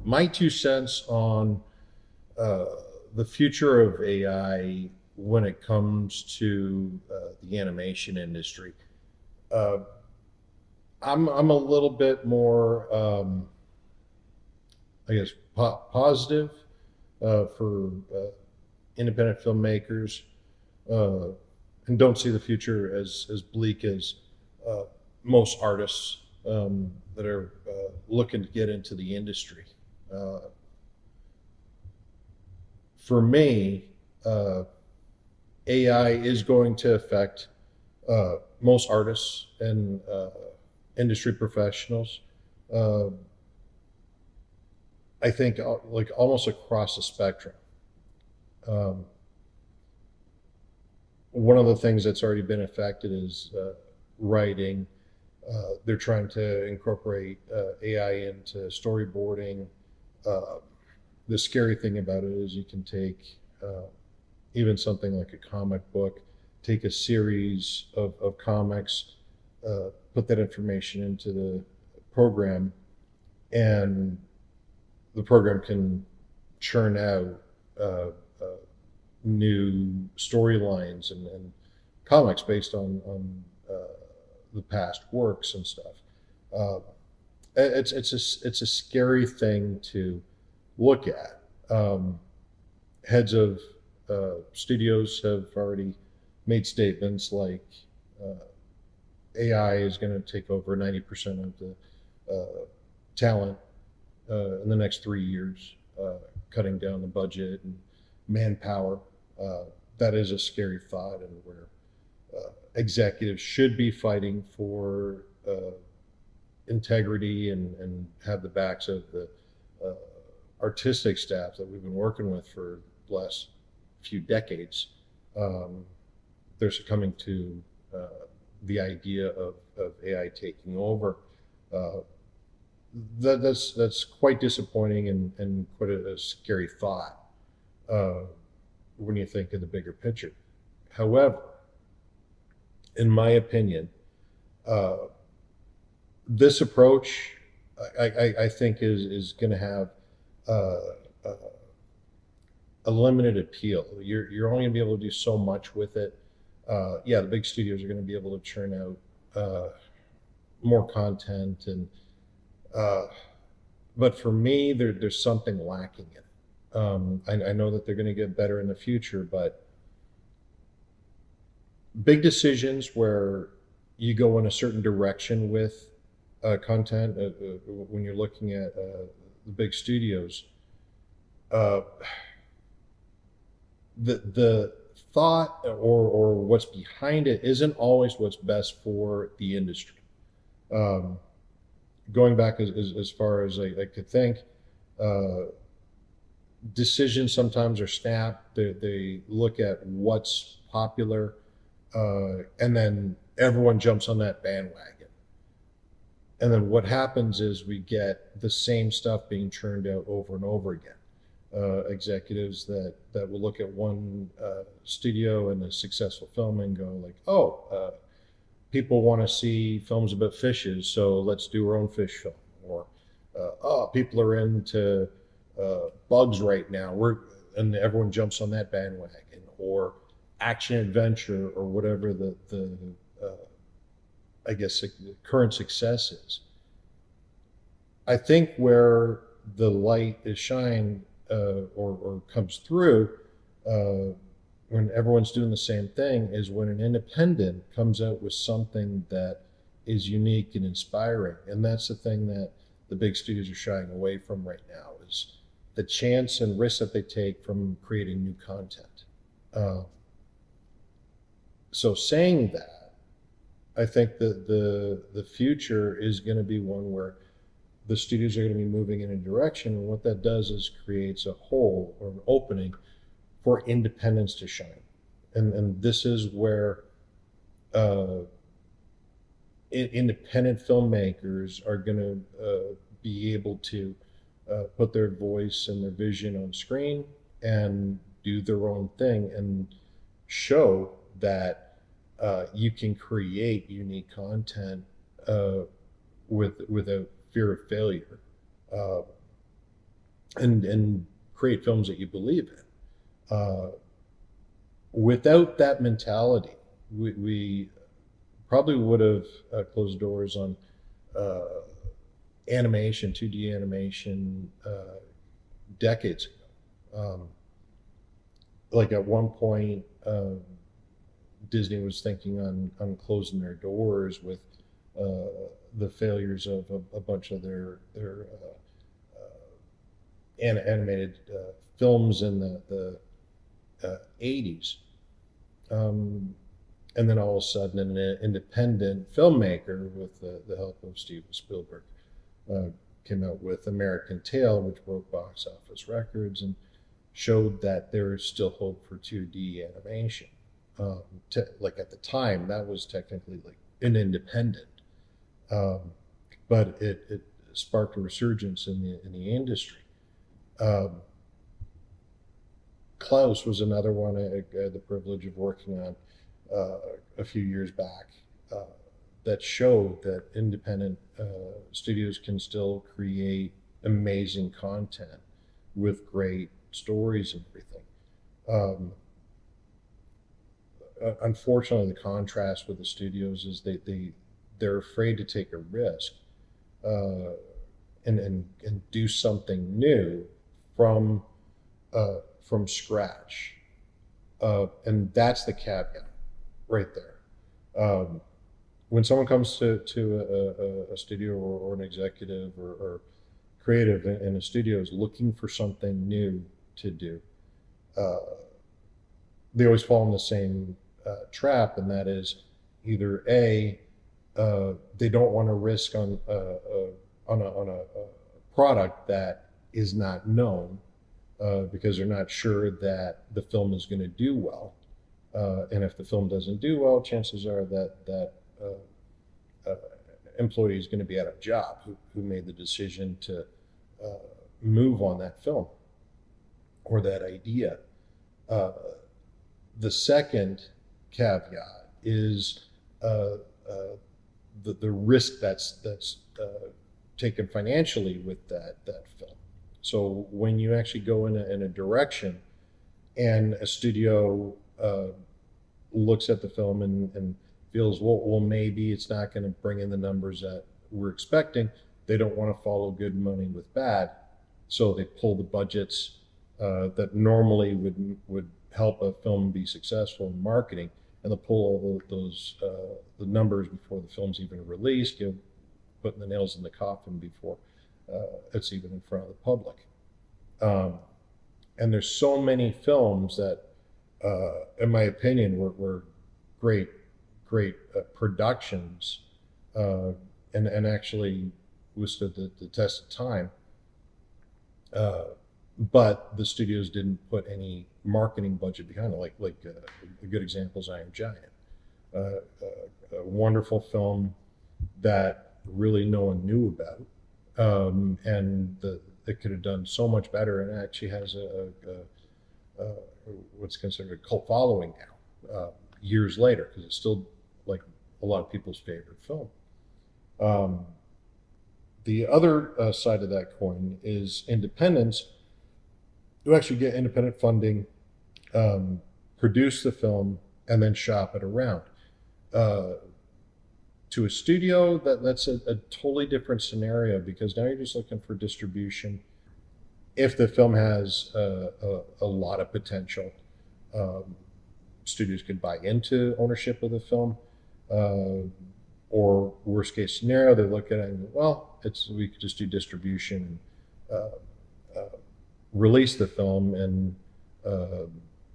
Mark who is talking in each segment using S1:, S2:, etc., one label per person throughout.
S1: my 2 cents on the future of AI when it comes to the animation industry. Uh, I'm a little bit more, I guess, positive for independent filmmakers, uh, and don't see the future as bleak as uh, most artists that are looking to get into the industry. Uh, for me, uh, AI is going to affect most artists and industry professionals. Uh, I think like almost across the spectrum. Um, One of the things that's already been affected is writing. They're trying to incorporate AI into storyboarding. Uh, the scary thing about it is you can take even something like a comic book, take a series of comics, put that information into the program, and the program can churn out uh, uh, new storylines and comics based on the past works and stuff. Uh, it's a scary thing to look at. Heads of studios have already made statements like uh, AI is going to take over 90% of the talent in the next 3 years, cutting down the budget and manpower. Uh, that is a scary thought, and where executives should be fighting for integrity and have the backs of the uh, artistic staff that we've been working with for the last few decades. Um, they're succumbing to uh, the idea of AI taking over. Uh, that's quite disappointing and quite a scary thought uh, when you think of the bigger picture. However, in my opinion, uh, this approach, I think, is going to have uh, uh, a limited appeal. You're only going to be able to do so much with it. Yeah, the big studios are going to be able to churn out more content, and uh, but for me, there's something lacking in it. I know that they're going to get better in the future, but big decisions where you go in a certain direction with content when you're looking at the big studios, uh, the thought or what's behind it isn't always what's best for the industry. Um, Going back as far as I could think, uh, decisions sometimes are snapped. They look at what's popular, and then everyone jumps on that bandwagon. And then what happens is we get the same stuff being churned out over and over again. Executives that will look at one studio and a successful film and go like, oh, people want to see films about fishes, so let's do our own fish film. Or, oh, people are into bugs right now. And everyone jumps on that bandwagon. Or action adventure, or whatever the I guess the current success is. I think where the light is shined or comes through uh, when everyone's doing the same thing is when an independent comes out with something that is unique and inspiring. And that's the thing that the big studios are shying away from right now is the chance and risk that they take from creating new content. Uh, so saying that, I think that the future is going to be one where the studios are going to be moving in a direction, and what that does is creates a hole or an opening for independence to shine. And this is where uh, independent filmmakers are going to be able to put their voice and their vision on screen and do their own thing and show that you can create unique content without fear of failure. Uh, and create films that you believe in. Without that mentality, we probably would have closed doors on uh, animation, 2D animation, decades ago. Like at one point, Disney was thinking on closing their doors with the failures of a bunch of their animated films in the 80s. Um, and then all of a sudden, an independent filmmaker with the help of Steven Spielberg uh, came out with American Tail, which broke box office records and showed that there is still hope for 2D animation. Like at the time, that was technically like an independent, um, but it sparked a resurgence in the industry. Um, Klaus was another one I had the privilege of working on a few years back, uh, that showed that independent studios can still create amazing content with great stories and everything. Um, Unfortunately, the contrast with the studios is they're afraid to take a risk, uh, and do something new from from scratch, and that's the caveat right there. When someone comes to a studio or an executive or creative in a studio is looking for something new to do, uh, they always fall in the same trap, and that is either a they don't want to risk on a product that is not known, because they're not sure that the film is going to do well, and if the film doesn't do well, chances are that uh, employee is going to be out of job who made the decision to uh, move on that film or that idea. Uh, the second caveat is uh, uh, the risk that's taken financially with that film. So when you actually go in a direction and a studio looks at the film and feels, well, maybe it's not going to bring in the numbers that we're expecting. They don't want to follow good money with bad, so they pull the budgets that normally would help a film be successful in marketing, and they'll pull all those the numbers before the film's even released, putting the nails in the coffin before it's even in front of the public. Um, and there's so many films that, in my opinion, were great, great productions, uh, and actually withstood the test of time. Uh, but the studios didn't put any marketing budget behind it. Like a good example is Iron Giant, a wonderful film that really no one knew about, and it could have done so much better, and it actually has a what's considered a cult following now, years later, because it's still like a lot of people's favorite film. Um, the other side of that coin is independents who actually get independent funding, um, produce the film, and then shop it around. Uh, to a studio, that's a totally different scenario, because now you're just looking for distribution. If the film has a lot of potential, um, studios could buy into ownership of the film, uh, or worst case scenario, they look at it and go, well, we could just do distribution, uh, release the film, and uh,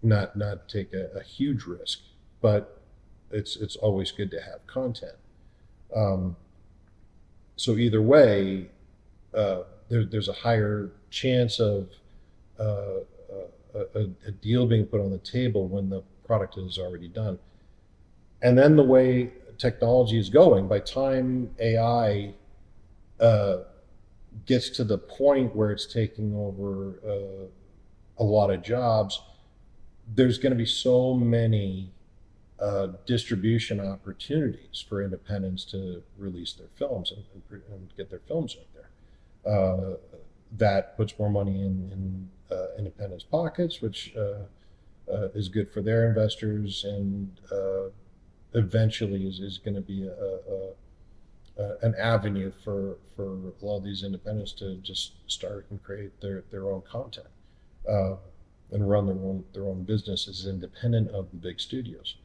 S1: not take a huge risk. But it's always good to have content. Um, so either way, there's a higher chance of a deal being put on the table when the product is already done. And then the way technology is going, by time AI uh, gets to the point where it's taking over a lot of jobs, there's going to be so many distribution opportunities for independents to release their films and get their films out there. that puts more money in independents' pockets, which is good for their investors, and eventually is going to be an avenue for a lot of these independents to just start and create their own content, uh, and run their own businesses independent of the big studios.